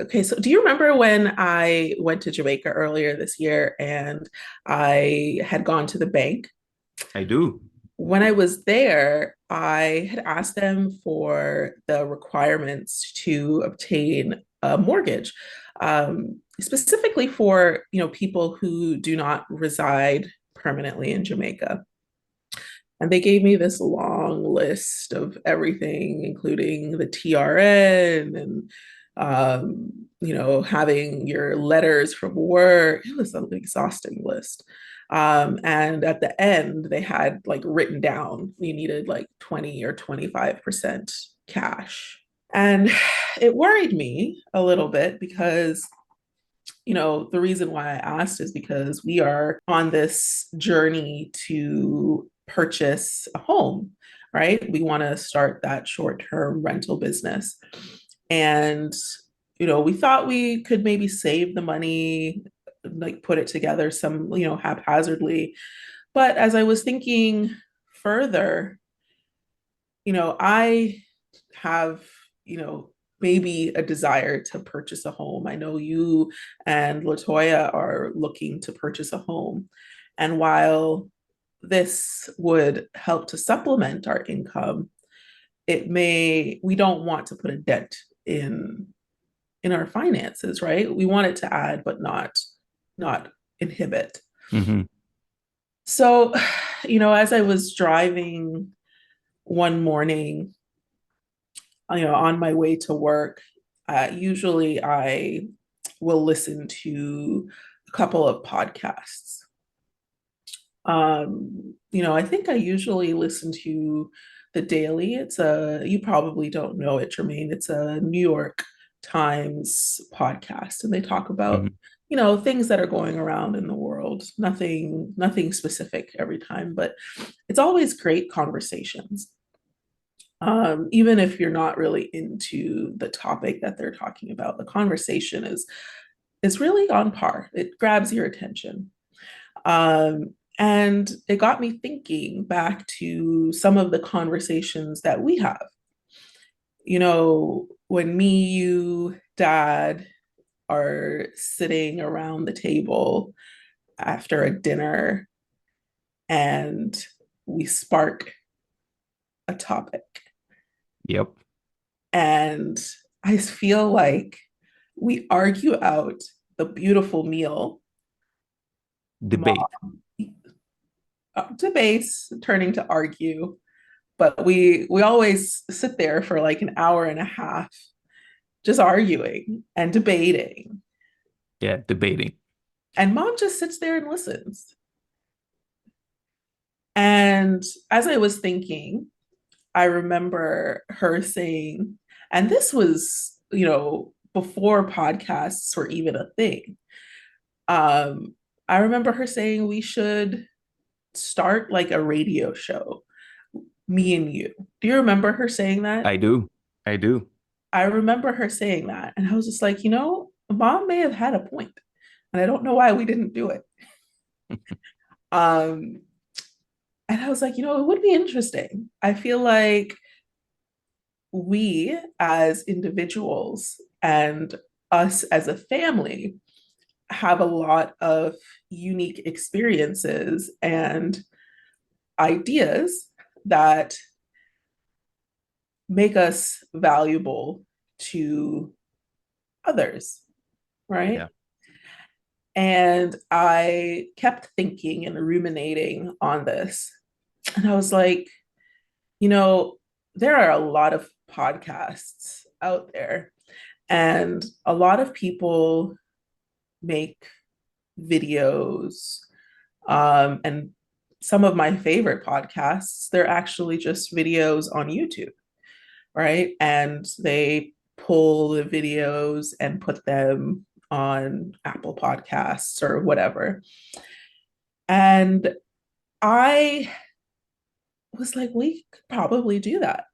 Okay, so do you remember when I went to Jamaica earlier this year and I had gone to the bank? I do. When I was there, I had asked them for the requirements to obtain a mortgage, specifically for, people who do not reside permanently in Jamaica. And they gave me this long list of everything, including the TRN and having your letters from work. It was an exhausting list. And at the end, they had like written down you needed like 20 or 25% cash. And it worried me a little bit because the reason why I asked is because we are on this journey to purchase a home, right? We want to start that short term rental business. And, we thought we could maybe save the money, like put it together some, haphazardly. But as I was thinking further, I have, maybe a desire to purchase a home. I know you and Latoya are looking to purchase a home. And while this would help to supplement our income, we don't want to put a dent in our finances, right? We want it to add, but not inhibit. Hmm. So, as I was driving one morning, on my way to work, usually I will listen to a couple of podcasts. I think I usually listen to The Daily. You probably don't know it, Jermaine. It's a New York Times podcast, and they talk about, Hmm. things that are going around in the world. Nothing specific every time, but it's always great conversations. Even if you're not really into the topic that they're talking about, the conversation is really on par. It grabs your attention. And it got me thinking back to some of the conversations that we have. When me, you, dad are sitting around the table after a dinner and we spark a topic. Yep. And I feel like we argue out the beautiful meal, Debate. debates turning to argue, but we always sit there for like an hour and a half just arguing and debating. Yeah, debating. And mom just sits there and listens. And as I was thinking, I remember her saying, and this was, before podcasts were even a thing. Um, I remember her saying we should start like a radio show, me and you. Do you remember her saying that? I do. I do. I remember her saying that. And I was just like, mom may have had a point, and I don't know why we didn't do it. Um, and I was like, it would be interesting. I feel like we as individuals and us as a family have a lot of unique experiences and ideas that make us valuable to others, right? Yeah. And I kept thinking and ruminating on this. And I was like, you know, there are a lot of podcasts out there, and a lot of people make videos. And some of my favorite podcasts, they're actually just videos on YouTube, right? And they pull the videos and put them on Apple Podcasts or whatever. And I was like, we could probably do that.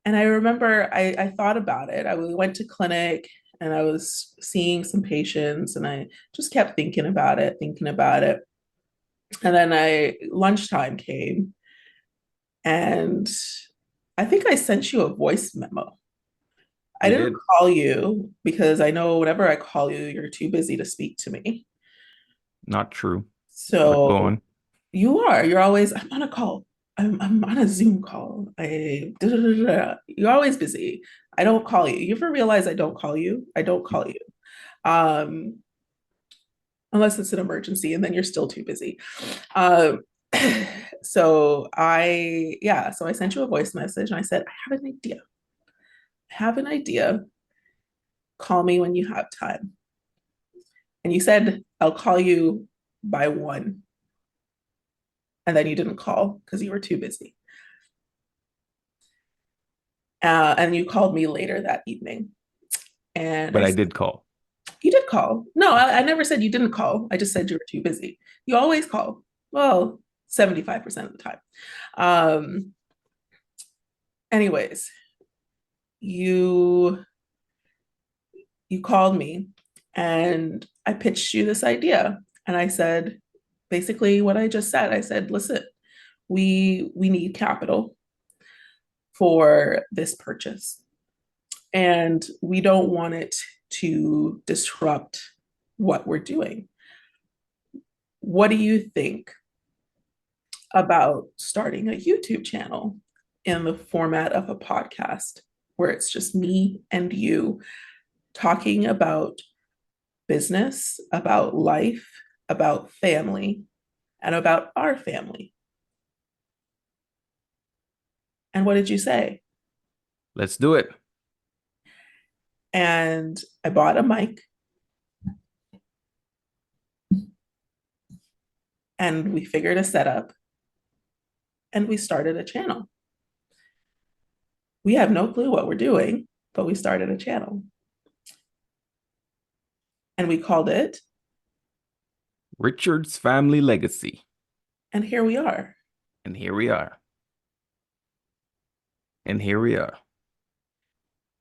And I remember I thought about it. I went to clinic and I was seeing some patients and I just kept thinking about it, thinking about it. And then lunchtime came and I think I sent you a voice memo. I We didn't did. call you because I know whenever I call you, you're too busy to speak to me. Not true. But go So on. you are. You're always, I'm on a call. I'm on a Zoom call. You're always busy. I don't call you. You ever realize I don't call you? I don't call you. Um, unless it's an emergency, and then you're still too busy. Um, so I sent you a voice message and I said, I have an idea. I have an idea. Call me when you have time. And you said, I'll call you by 1. And then you didn't call because you were too busy. And you called me later that evening. And But I I said, did call. you did call. No, I never said you didn't call. I just said you were too busy. You always call. Well, 75% of the time. Um, anyways, you you called me and I pitched you this idea. And I said basically what I just said. I said, listen, we need capital for this purchase. And we don't want it to disrupt what we're doing. What do you think about starting a YouTube channel in the format of a podcast where it's just me and you talking about business, about life, about family, and about our family? And what did you say? Let's do it. And I bought a mic and we figured a setup and we started a channel. We have no clue what we're doing, but we started a channel and we called it, Richard's Family Legacy. and here we are. And here we are. And here we are.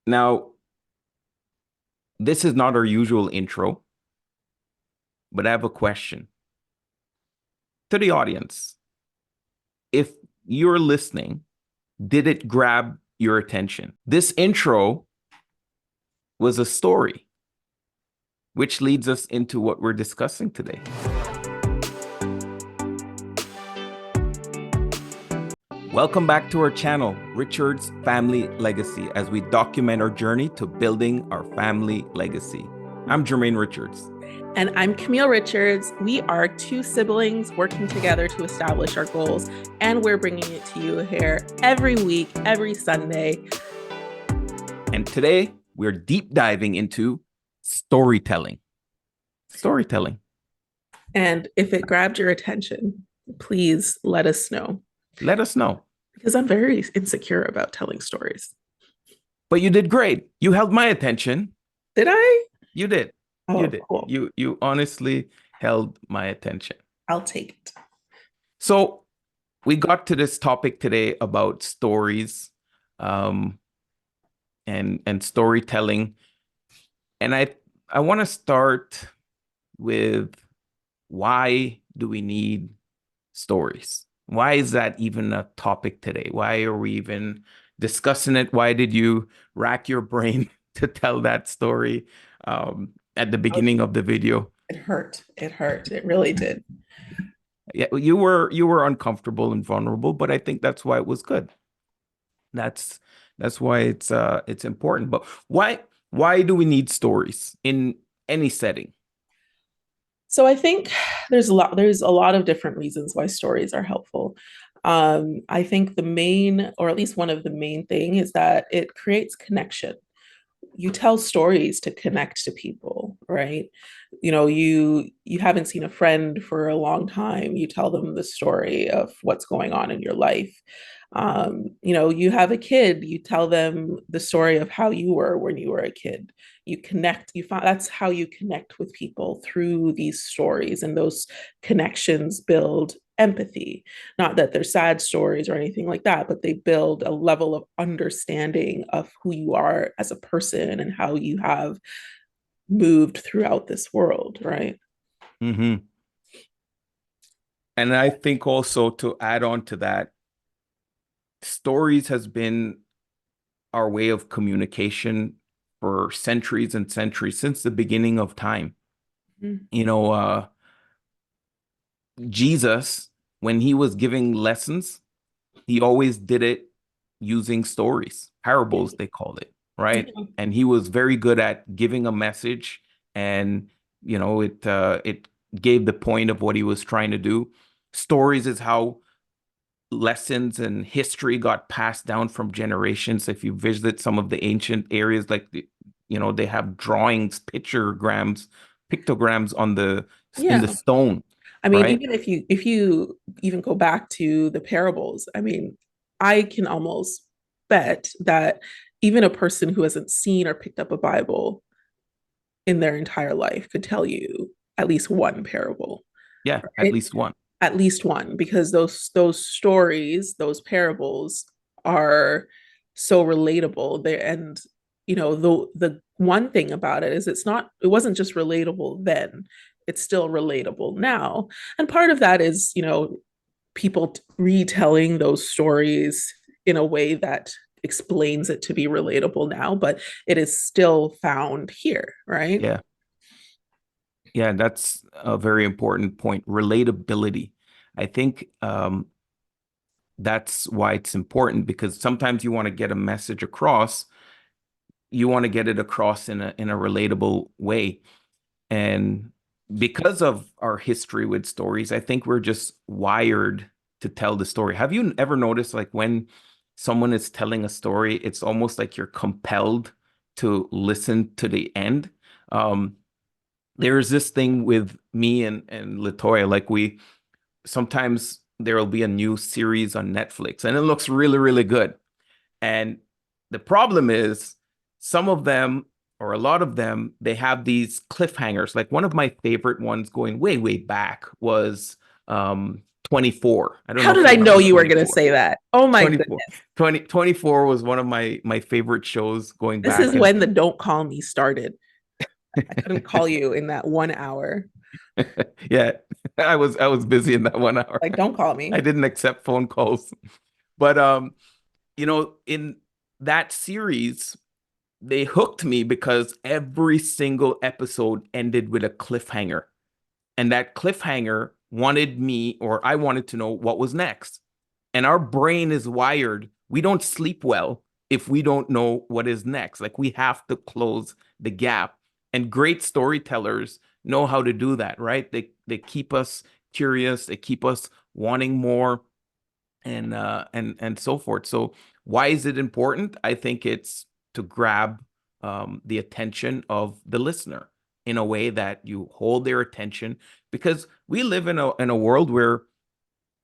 Now, this is not our usual intro, but I have a question to the audience. If you're listening, did it grab your attention? This intro was a story, which leads us into what we're discussing today. Welcome back to our channel, Richard's Family Legacy, as we document our journey to building our family legacy. I'm Jermaine Richards. And I'm Camille Richards. We are 2 siblings working together to establish our goals, and we're bringing it to you here every week, every Sunday. And today, we're deep diving into storytelling. Storytelling. And if it grabbed your attention, please let us know. Let us know. Because I'm very insecure about telling stories. But you did great. You held my attention. Did I? You did. Oh, You did. cool. You honestly held my attention. I'll take it. So we got to this topic today about stories, and storytelling. And I want to start with, why do we need stories? Why is that even a topic today? Why are we even discussing it? Why did you rack your brain to tell that story at the beginning of the video? It hurt. It hurt. It really did. Yeah, you were uncomfortable and vulnerable, but I think that's why it was good. That's why it's important. But why do we need stories in any setting? So I think there's a lot of different reasons why stories are helpful. I think the main, or at least one of the main thing, is that it creates connection. You tell stories to connect to people, right? You haven't seen a friend for a long time, you tell them the story of what's going on in your life. You have a kid, you tell them the story of how you were when you were a kid. You find that's how you connect with people, through these stories, and those connections build empathy. Not that they're sad stories or anything like that, but they build a level of understanding of who you are as a person and how you have moved throughout this world, right? Mm-hmm. And I think also, to add on to that, stories has been our way of communication for centuries and centuries, since the beginning of time. Mhm. You know, Jesus, when he was giving lessons, he always did it using stories, parables, they called it, right? Yeah. And he was very good at giving a message, and it gave the point of what he was trying to do. Stories is how lessons and history got passed down from generations. If you visit some of the ancient areas, like they have drawings, pictograms on the in the Yeah. stone, I mean, right? even if you even go back to the parables, I mean, I can almost bet that even a person who hasn't seen or picked up a Bible in their entire life could tell you at least one parable, Yeah, at right? least one. At least one, because those stories, those parables are so relatable. They and the one thing about it is it wasn't just relatable then, it's still relatable now. And part of that is, people retelling those stories in a way that explains it to be relatable now, but it is still found here, right? Yeah. Yeah, that's a very important point. Relatability. I think that's why it's important, because sometimes you want to get a message across, you want to get it across in a relatable way. And because of our history with stories, I think we're just wired to tell the story. Have you ever noticed, like, when someone is telling a story, it's almost like you're compelled to listen to the end? Um, there's this thing with me and Latoya, like, we sometimes there will be a new series on Netflix and it looks really, really good. And the problem is, some of them, or a lot of them, they have these cliffhangers. Like, one of my favorite ones going way, way back was 24. I don't How know did if I you know remember you were going to 24. say that? Oh my 24. goodness. 24 was one of my favorite shows going This back. is And when the don't call me started. I couldn't call you in that 1 hour. yeah, I was busy in that 1 hour. Like, don't call I me. didn't accept phone calls. But in that series, they hooked me because every single episode ended with a cliffhanger. And that cliffhanger wanted me, or I wanted to know what was next. And our brain is wired. We don't sleep well if we don't know what is next. Like, we have to close the gap. And great storytellers know how to do that, right? They keep us curious, they keep us wanting more, and so forth. So why is it important? I think it's to grab the attention of the listener in a way that you hold their attention, because we live in a world where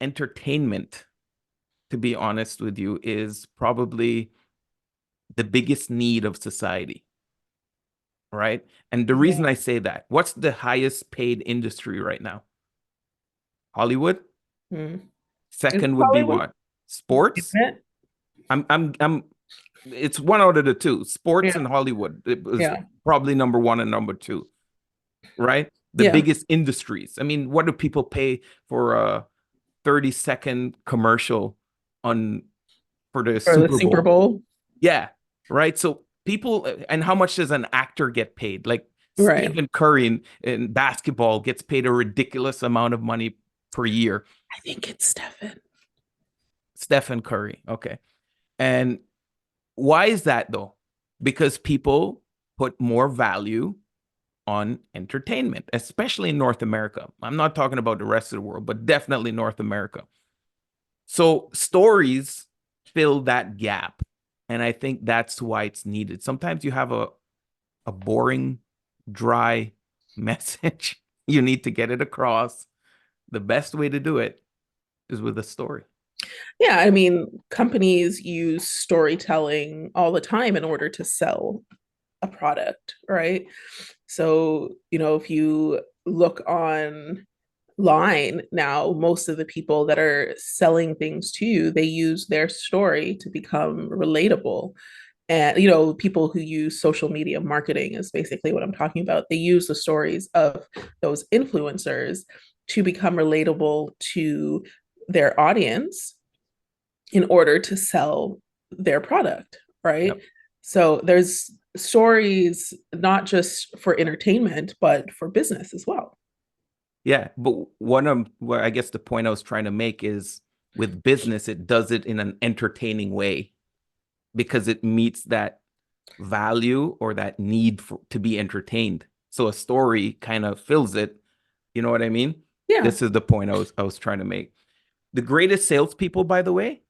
entertainment, to be honest with you, is probably the biggest need of society, right? And the Yeah. reason I say that, what's the highest paid industry right now? Hollywood. Hmm. Is it Second would be Hollywood? what? Sports. Isn't it? I'm it's one out of the two. Sports Yeah. and Hollywood. It was Yeah. probably number one and number two, right? The Yeah. biggest industries. I mean, what do people pay for a 30-second commercial on for the For the Super Super Bowl? Bowl. Yeah, right. So people, and how much does an actor get paid? Like, Right. Stephen Curry in basketball gets paid a ridiculous amount of money per year. I think it's Stefan. Stephen Curry. Okay. And why is that though? Because people put more value on entertainment, especially in North America. I'm not talking about the rest of the world, but definitely North America. So stories fill that gap. And I think that's why it's needed. Sometimes you have a boring, dry message. You need to get it across. The best way to do it is with a story. Yeah, I mean, companies use storytelling all the time in order to sell a product, right? So, if you look online now, most of the people that are selling things to you, they use their story to become relatable. And, people who use social media marketing is basically what I'm talking about. They use the stories of those influencers to become relatable to their audience in order to sell their product, right? Yep. So there's stories, not just for entertainment, but for business as well. Yeah, but one of where I guess the point I was trying to make is with business, it does it in an entertaining way because it meets that value or that need to be entertained. So a story kind of fills it. You know what I mean? Yeah. This is the point I was trying to make. The greatest salespeople, by the way,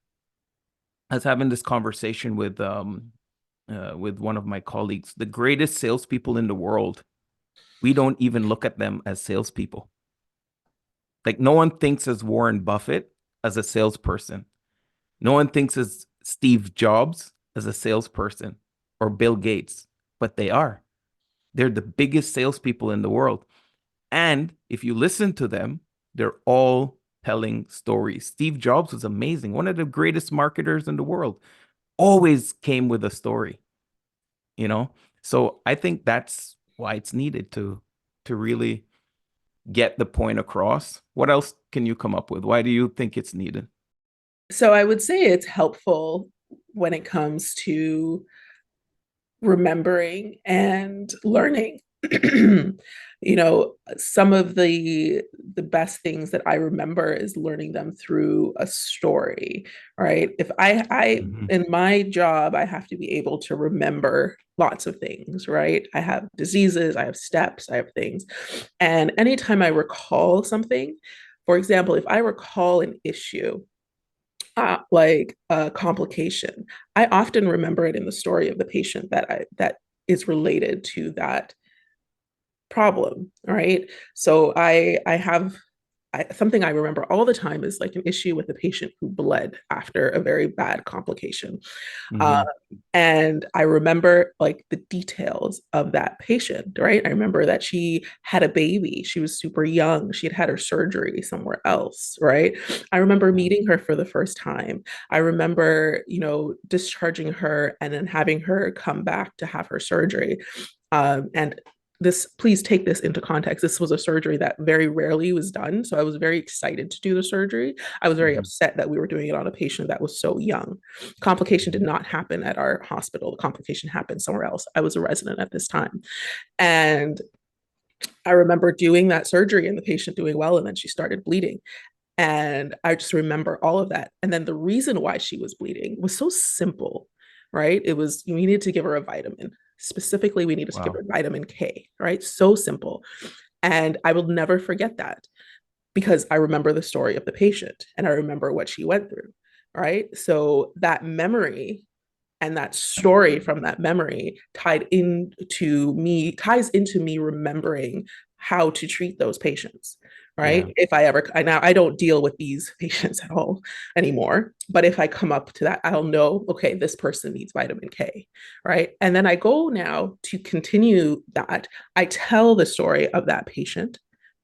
I was having this conversation with one of my colleagues. The greatest salespeople in the world, we don't even look at them as salespeople. Like no one thinks as Warren Buffett as a salesperson. No one thinks as Steve Jobs as a salesperson or Bill Gates, but they are. They're the biggest salespeople in the world. And if you listen to them, they're all telling stories. Steve Jobs was amazing, one of the greatest marketers in the world, always came with a story, you know? So I think that's why it's needed to really get the point across. What else can you come up with? Why do you think it's needed? So I would say it's helpful when it comes to remembering and learning. Some of the best things that I remember is learning them through a story, right? If I Mhm. in my job, I have to be able to remember lots of things, right? I have diseases, I have steps, I have things. And anytime I recall something, for example, if I recall an issue, like a complication, I often remember it in the story of the patient that is related to that problem. Right. So I have something I remember all the time is like an issue with a patient who bled after a very bad complication. Uh, Mhm. and I remember like the details of that patient, right? I remember that she had a baby. She was super young. She had had her surgery somewhere else, right? I remember Yeah. meeting her for the first time. I remember, discharging her and then having her come back to have her surgery. And this, please take this into context. This was a surgery that very rarely was done. So I was very excited to do the surgery. I was very Mhm. upset that we were doing it on a patient that was so young. Complication did Mhm. not happen at our hospital. The complication happened somewhere else. I was a resident at this time. And I remember doing that surgery and the patient doing well, and then she started bleeding. And I just remember all of that. And then the reason why she was bleeding was so simple, right? It was we needed to give her a vitamin. Specifically, we needed to give Wow. her vitamin K, right? So simple. And I will never forget that because I remember the story of the patient and I remember what she went through, right? So that memory and that story from that memory ties into me remembering how to treat those patients, right? Yeah. If I ever now I don't deal with these patients at all anymore, but if I come up to that, I'll know, okay, this person needs vitamin K, right? And then I go now to continue that. I tell the story of that patient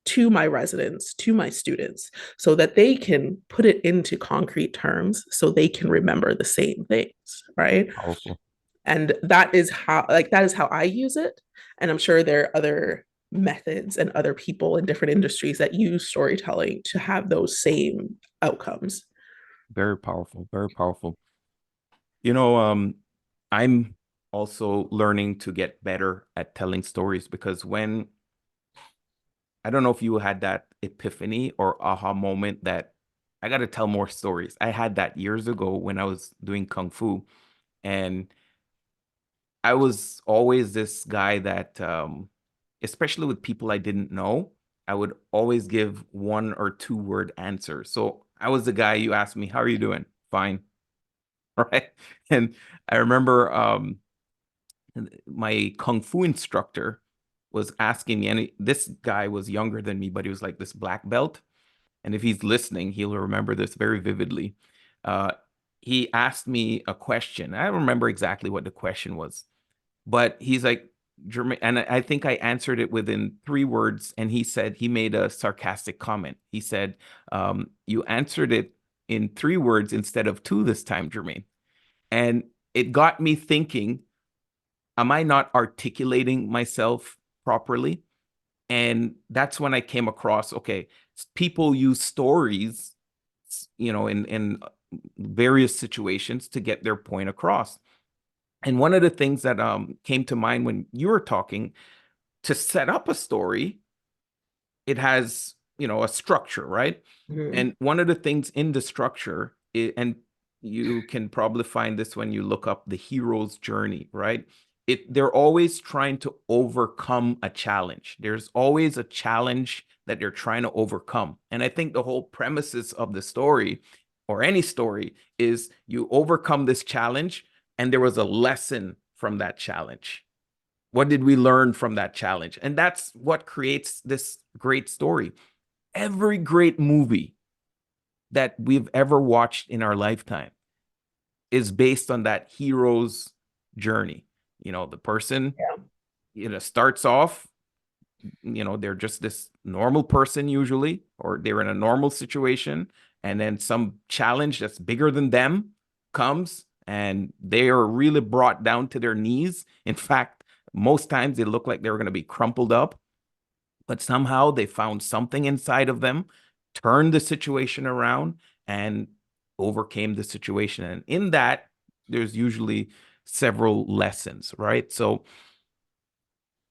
to my residents, to my students, so that they can put it into concrete terms so they can remember the same things, right? Powerful. And that is how I use it. And I'm sure there are other methods and other people in different industries that use storytelling to have those same outcomes. Very powerful. Very powerful. You know, I'm also learning to get better at telling stories because when I don't know if you had that epiphany or aha moment that I got to tell more stories. I had that years ago when I was doing Kung Fu, and I was always this guy that, especially with people I didn't know, I would always give 1 or 2 word answers. So I was the guy you asked me, "How are you doing?" Fine, right? And I remember my kung fu instructor was asking me, and this guy was younger than me, but he was like this black belt. And if he's listening, he'll remember this very vividly. Uh, he asked me a question. I don't remember exactly what the question was, but he's like, Jermaine, and I think I answered it within 3 words. And he said, he made a sarcastic comment. He said, you answered it in 3 words instead of two this time, Jermaine. And it got me thinking, am I not articulating myself properly? And that's when I came across, okay, people use stories, in various situations to get their point across. And one of the things that came to mind when you were talking, to set up a story, it has, a structure, right? Mhm. And one of the things in the structure, and you can probably find this when you look up the hero's journey, right? They're always trying to overcome a challenge. There's always a challenge that they're trying to overcome. And I think the whole premises of the story, or any story, is you overcome this challenge and there was a lesson from that challenge. What did we learn from that challenge? And that's what creates this great story. Every great movie that we've ever watched in our lifetime is based on that hero's journey. The person, Yeah. starts off, they're just this normal person usually, or they're in a normal situation, and then some challenge that's bigger than them comes, and they are really brought down to their knees. In fact, most times they look like they're going to be crumpled up, but somehow they found something inside of them, turned the situation around, and overcame the situation. And in that, there's usually several lessons, right? So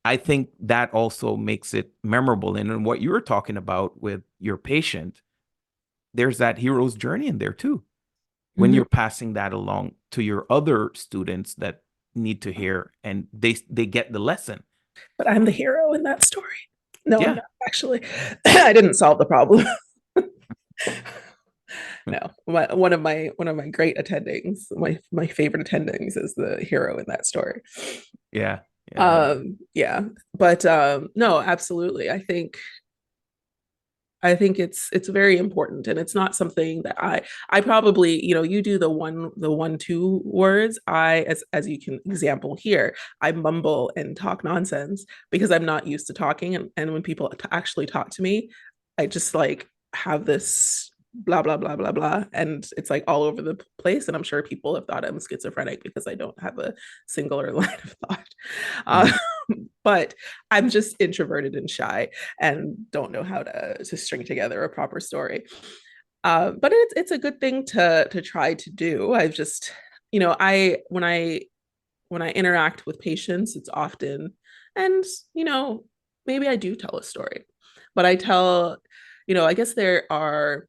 I think that also makes it memorable. And in what you were talking about with your patient, there's that hero's journey in there too, when Mhm. you're passing that along to your other students that need to hear, and they get the lesson. But I'm the hero in that story. No, I'm Yeah. not actually. I didn't solve the problem. No, one of my great attendings, my favorite attendings is the hero in that story. Yeah. Yeah. Yeah, but no, absolutely. I think it's very important, and it's not something that I probably, you do the one two words. As you can example here, I mumble and talk nonsense because I'm not used to talking, and when people actually talk to me, I just like have this blah blah blah blah blah, and it's like all over the place, and I'm sure people have thought I'm schizophrenic because I don't have a singular line of thought. uh, Mhm. but I'm just introverted and shy and don't know how to string together a proper story. But it's a good thing to try to do. I've just, I when I interact with patients, it's often, and you know, maybe I do tell a story, but I tell, I guess there are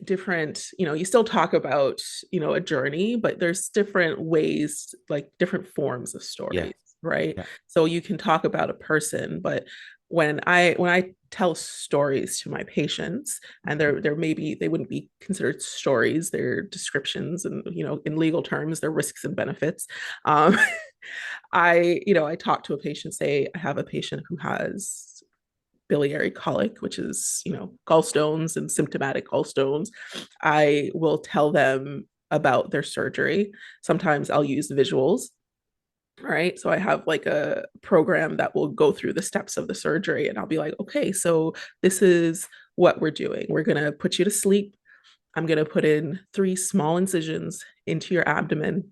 different, you still talk about, a journey, but there's different ways, like different forms of Yeah. stories, right? Yeah. So you can talk about a person, but when I tell stories to my patients, and they're maybe they wouldn't be considered stories, they're descriptions, and in legal terms they're risks and benefits. um, I talk to a patient, say I have a patient who has biliary colic, which is, gallstones and symptomatic gallstones. I will tell them about their surgery. Sometimes I'll use visuals, right? So I have like a program that will go through the steps of the surgery, and I'll be like, okay, so this is what we're doing. We're going to put you to sleep. I'm going to put in 3 small incisions into your abdomen,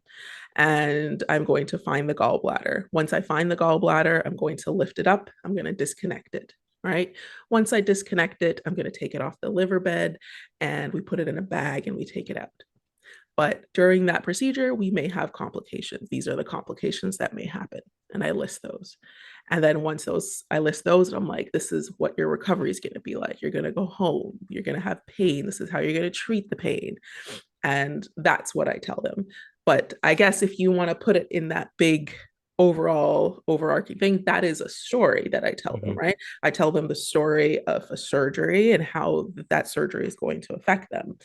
and I'm going to find the gallbladder. Once I find the gallbladder, I'm going to lift it up. I'm going to disconnect it, right? Once I disconnect it, I'm going to take it off the liver bed, and we put it in a bag and we take it out. But during that procedure, we may have complications. These are the complications that may happen. And I list those. And then once I list those, and I'm like, this is what your recovery is going to be like. You're going to go home. You're going to have pain. This is how you're going to treat the pain. And that's what I tell them. But I guess if you want to put it in that big overall overarching thing, that is a story that I tell them, Mhm. right? I tell them the story of a surgery and how that surgery is going to affect them.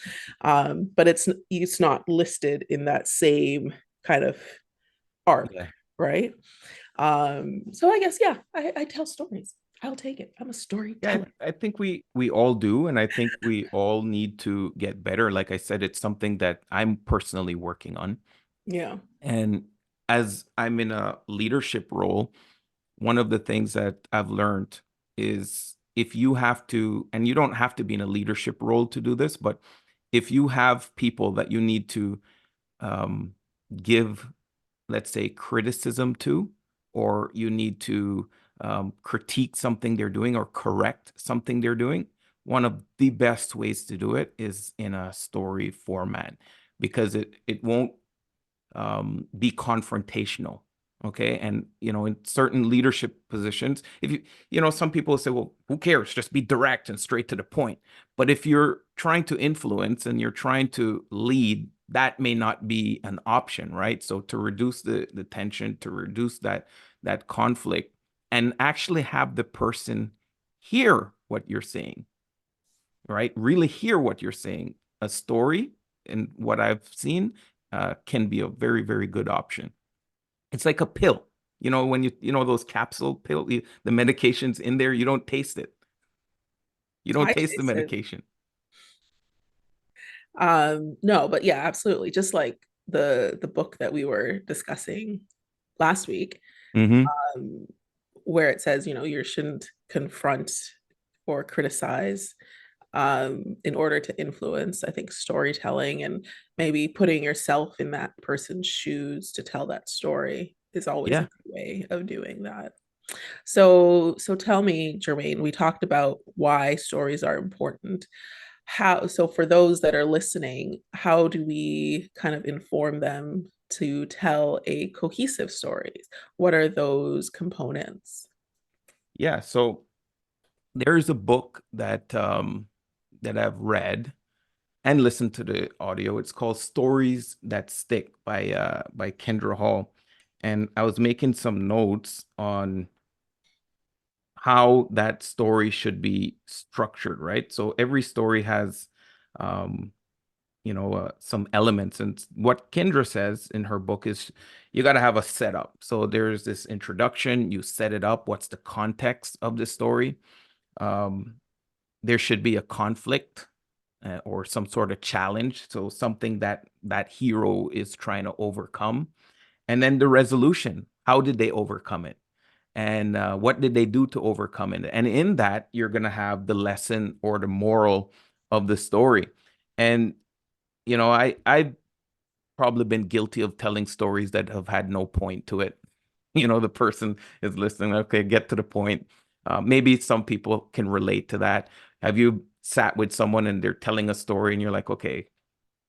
But it's not listed in that same kind of arc, Yeah. right? So I guess, yeah, I tell stories. I'll take it. I'm a Yeah, storyteller. I think we all do, and I think we all need to get better. Like I said, it's something that I'm personally working on. Yeah. And as I'm in a leadership role, one of the things that I've learned is, if you have to, and you don't have to be in a leadership role to do this, but if you have people that you need to um, give, let's say, criticism to, or you need to critique something they're doing or correct something they're doing, one of the best ways to do it is in a story format, because it won't be confrontational. Okay. And, in certain leadership positions, if some people say, well, who cares? Just be direct and straight to the point. But if you're trying to influence and you're trying to lead, that may not be an option, right? So to reduce the tension, to reduce that conflict, and actually have the person hear what you're saying, right? Really hear what you're saying. A story, and what I've seen, can be a very, very good option. It's like a pill. When those capsule pill, the medication's in there, you don't taste it. You don't I taste the tasted. medication. No, but yeah, absolutely. Just like the book that we were discussing last week, Mm-hmm. um, where it says, you shouldn't confront or criticize in order to influence, I think, storytelling, and maybe putting yourself in that person's shoes to tell that story is always a Yeah. good way of doing that. So tell me, Jermaine, we talked about why stories are important. So for those that are listening, how do we kind of inform them to tell a cohesive story? What are those components? Yeah. So there's a book that I've read and listened to the audio. It's called Stories That Stick by Kendra Hall. And I was making some notes on how that story should be structured, right? So every story has, um, some elements. And what Kendra says in her book is you got to have a setup. So there's this introduction, you set it up. What's the context of the story? Um, there should be a conflict, or some sort of challenge. So something that hero is trying to overcome. And then the resolution. How did they overcome it? And what did they do to overcome it? And in that, you're going to have the lesson or the moral of the story. And I've probably been guilty of telling stories that have had no point to it. The person is listening. Okay, get to the point. Maybe some people can relate to that. Have you sat with someone and they're telling a story and you're like, okay,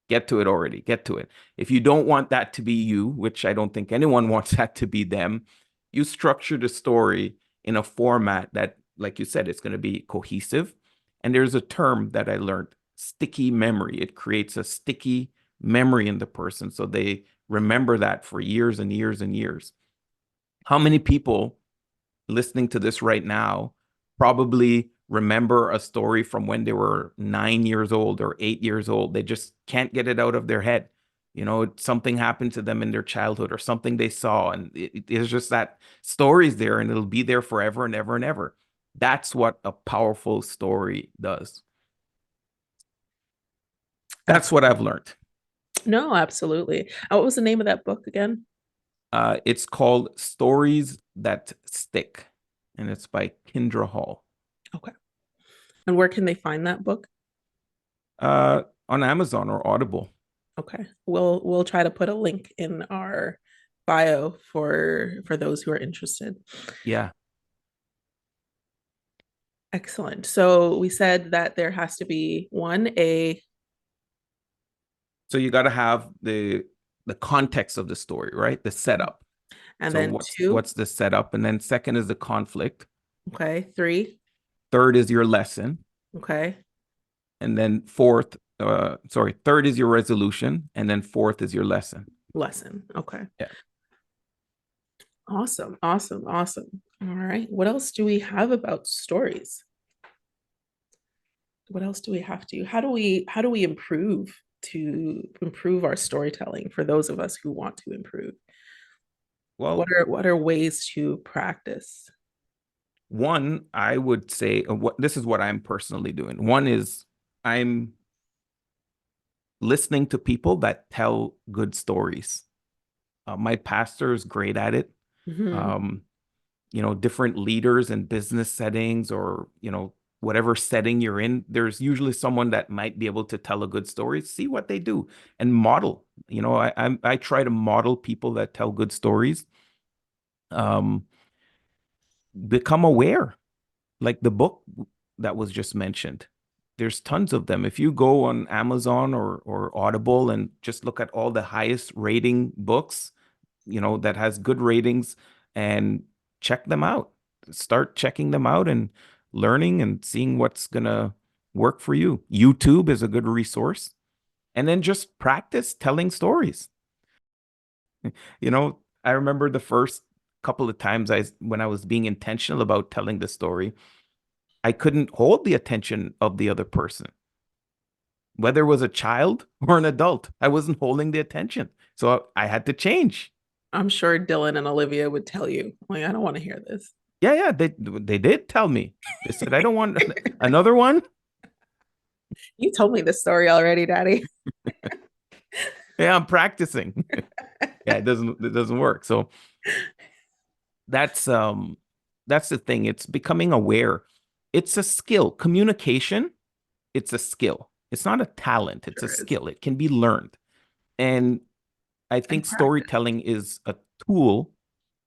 get to it already. Get to it. If you don't want that to be you, which I don't think anyone wants that to be them, you structure the story in a format that, like you said, it's going to be cohesive. And there's a term that I learned, sticky memory. It creates a sticky memory in the person. So they remember that for years and years and years. How many people listening to this right now probably remember a story from when they were 9 years old or 8 years old? They just can't get it out of their head. Something happened to them in their childhood or something they saw. And it's just that story's there and it'll be there forever and ever and ever. That's what a powerful story does. That's That's what I've learned. No, absolutely. What was the name of that book again? It's called Stories That Stick, and it's by Kendra Hall. Okay. And where can they find that book? On Amazon or Audible. Okay. We'll try to put a link in our bio for those who are interested. Yeah. Excellent. So we said that there has to be one a So you got to have the context of the story, right? The setup. and So then what's two. what's the setup? And then second is the conflict. Okay. Three. Third is your lesson. Okay. And then third is your resolution. And then fourth is your lesson. Lesson. Okay. Yeah. Awesome. Awesome. Awesome. All right. What else do we have about stories? What else do we have to? How do we improve our storytelling for those of us who want to improve? What Well, are what are ways to practice? one, I would say, this is what I'm personally doing. One is I'm listening to people that tell good stories. My pastor is great at it. Mhm. Um, different leaders in business settings, or, whatever setting you're in, there's usually someone that might be able to tell a good story. See what they do and model. I try to model people that tell good stories. Um, become aware, like the book that was just mentioned. there's tons of them. If you go on Amazon or Audible and just look at all the highest rating books, that has good ratings, and check them out. Start checking them out and learning and seeing what's gonna work for you. YouTube is a good resource. And then just practice telling stories. I remember the first couple of times when I was being intentional about telling the story, I couldn't hold the attention of the other person, whether it was a child or an adult. I wasn't holding the attention. So I had to change. I'm sure Dylan and Olivia would tell you, like, I don't want to hear this. Yeah, yeah, they did tell me. They said, I don't want another one. You told me this story already, Daddy. Yeah, I'm practicing. Yeah, it doesn't work. So that's the thing. It's becoming aware. It's a skill. Communication, it's a skill. It's not a talent, it's a Sure is. skill. It can be learned. And I And think practice. storytelling is a tool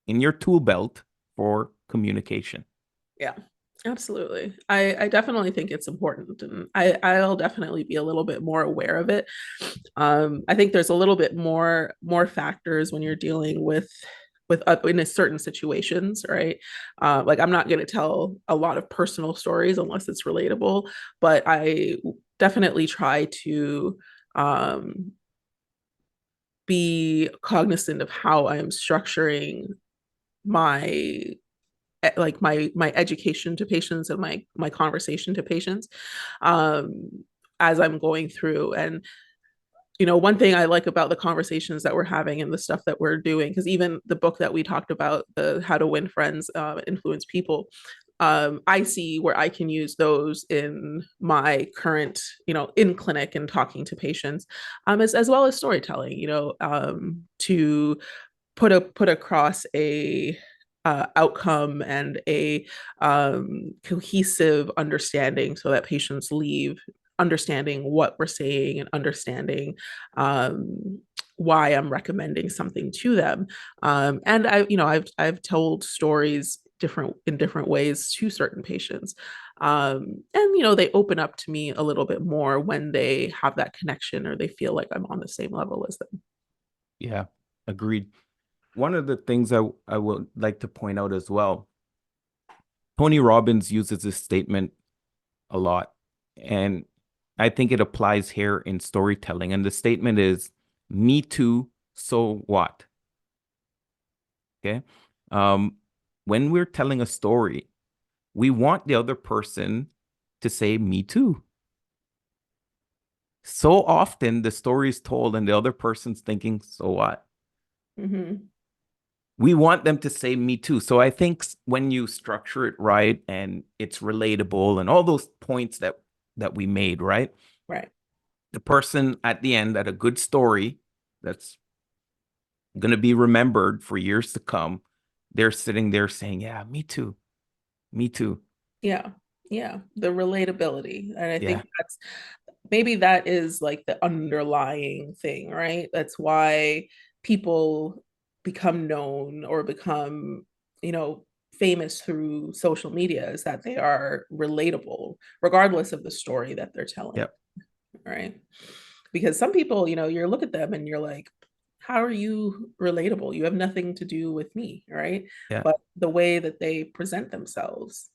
in your tool belt for communication. Yeah, absolutely. I definitely think it's important, and I'll definitely be a little bit more aware of it. I think there's a little bit more factors when you're dealing with in a certain situations, right? Like I'm not going to tell a lot of personal stories unless it's relatable, but I definitely try to be cognizant of how I'm structuring my like my education to patients and my conversation to patients um as I'm going through. And one thing I like about the conversations that we're having and the stuff that we're doing, because even the book that we talked about, the How to Win Friends, Influence People, I see where I can use those in my current, in clinic and talking to patients, as well as storytelling, to put across a outcome and a cohesive understanding so that patients leave understanding what we're saying and understanding why I'm recommending something to them. And I've told stories in different ways to certain patients. And they open up to me a little bit more when they have that connection or they feel like I'm on the same level as them. Yeah, agreed. One of the things I would like to point out as well, Tony Robbins uses this statement a lot, and I think it applies here in storytelling. And the statement is, "Me too, so what?" Okay. Um, when we're telling a story, we want the other person to say, "Me too." So often the story is told and the other person's thinking, "So what?" Mm-hmm. We want them to say me too. So I think when you structure it right and it's relatable and all those points that we made, right? Right. The person at the end at a good story that's going to be remembered for years to come, they're sitting there saying, "Yeah, me too. Me too." Yeah. Yeah. The relatability. And I Yeah. think maybe that is like the underlying thing, right? That's why people become known or become, famous through social media, is that they are relatable, regardless of the story that they're telling, Yeah. right? Because some people, you look at them and you're like, how are you relatable? You have nothing to do with me, right? Yeah. But the way that they present themselves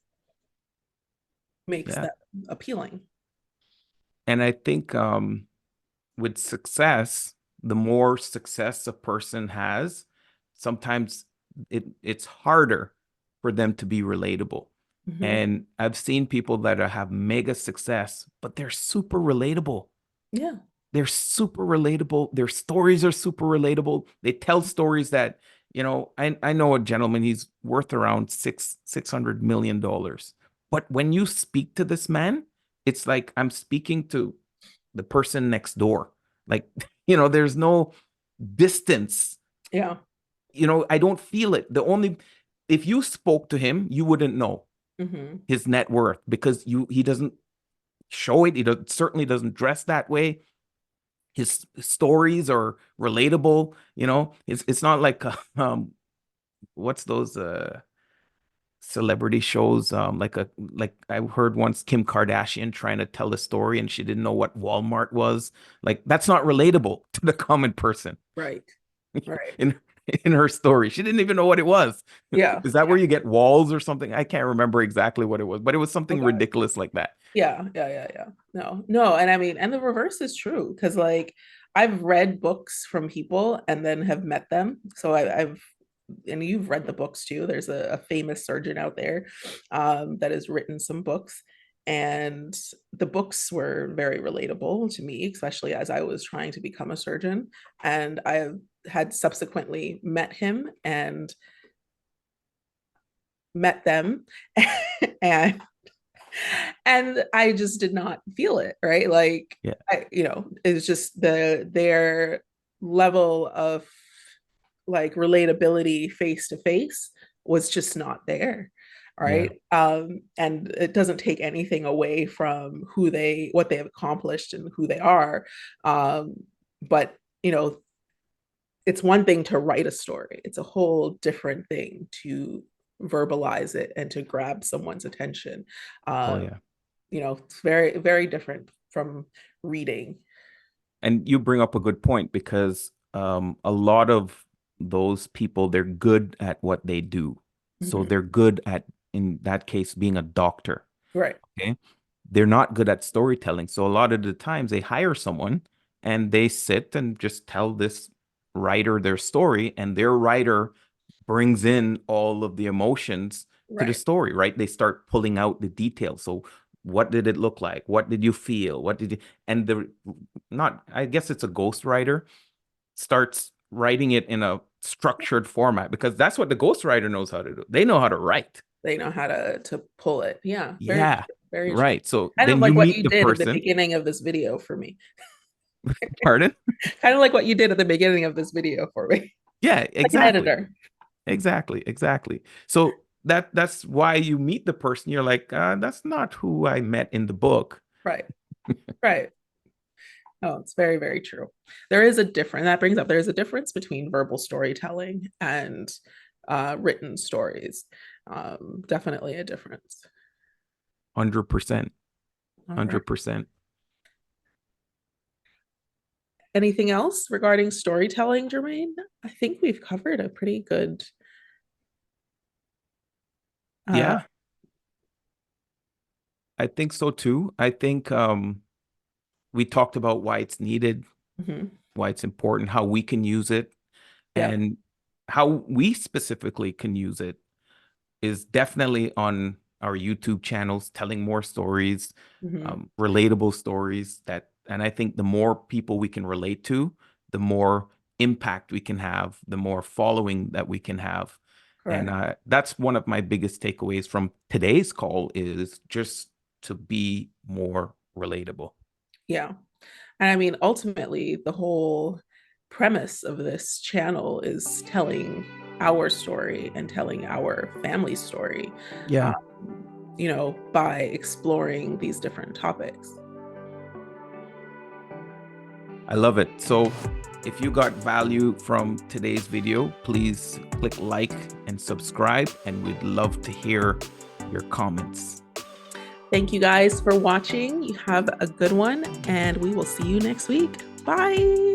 makes Yeah. them appealing. And I think with success, the more success a person has, sometimes it's harder for them to be relatable. Mm-hmm. And I've seen people that have mega success, but they're super relatable. Yeah. They're super relatable. Their stories are super relatable. They tell stories that, I know a gentleman, he's worth around $600 million. But when you speak to this man, it's like I'm speaking to the person next door. Like, there's no distance. Yeah. I don't feel it. If you spoke to him, you wouldn't know Mm-hmm. his net worth because he doesn't show it. Certainly doesn't dress that way. His stories are relatable. It's not like what's those celebrity shows, like I heard once Kim Kardashian trying to tell a story and she didn't know what Walmart was. Like that's not relatable to the common person Right. Right. in in her story. She didn't even know what it was. Yeah. Is that where you get walls or something? I can't remember exactly what it was, but it was something Okay. ridiculous like that. Yeah, yeah, yeah, yeah. No, no, and I mean, and the reverse is true because like I've read books from people and then have met them. So I've and you've read the books too. There's a famous surgeon out there that has written some books, and the books were very relatable to me, especially as I was trying to become a surgeon. And I have had subsequently met him and met them, and I just did not feel it, right? Like Yeah. it's just their level of like relatability face to face was just not there, Yeah. right? And it doesn't take anything away from what they've accomplished and who they are. But it's one thing to write a story. It's a whole different thing to verbalize it and to grab someone's attention. Oh Um, yeah. it's very, very different from reading. And you bring up a good point because a lot of those people, they're good at what they do. So Mhm. they're good at, in that case, being a doctor. Right. Okay. They're not good at storytelling. So a lot of the times they hire someone and they sit and just tell this writer their story, and their writer brings in all of the emotions to the Right. story, right? They start pulling out the details. So what did it look like? What did you feel? What did you, and the, not, I guess it's a ghostwriter starts writing it in a structured format because that's what the ghostwriter knows how to do. They know how to write. They know how to pull it. Yeah. Very Yeah, true. Very true. right. So Kind of then you like what meet you the did at the person. beginning of this video for me. Pardon? Kind of like what you did at the beginning of this video for me. Yeah, Like an exactly. editor. Exactly. Exactly. So that's why you meet the person. You're like, that's not who I met in the book. Right. Right. Oh, it's very, very true. There is a difference. That brings up there's a difference between verbal storytelling and written stories. Definitely a difference. 100%. All right. 100%. Anything else regarding storytelling, Jermaine? I think we've covered a pretty good. Uh, Yeah, I think so too. I think we talked about why it's needed, mhm. why it's important, how we can use it, Yeah. and how we specifically can use it is definitely on our YouTube channels, telling more stories, Hmm. relatable stories that, and I think the more people we can relate to, the more impact we can have, the more following that we can have. And Correct. that's one of my biggest takeaways from today's call is just to be more relatable. Yeah. And I mean, ultimately, the whole premise of this channel is telling our story and telling our family story, Yeah. by exploring these different topics. I love it. So if you got value from today's video, please click like and subscribe, and we'd love to hear your comments. Thank you guys for watching. You have a good one, and we will see you next week. Bye.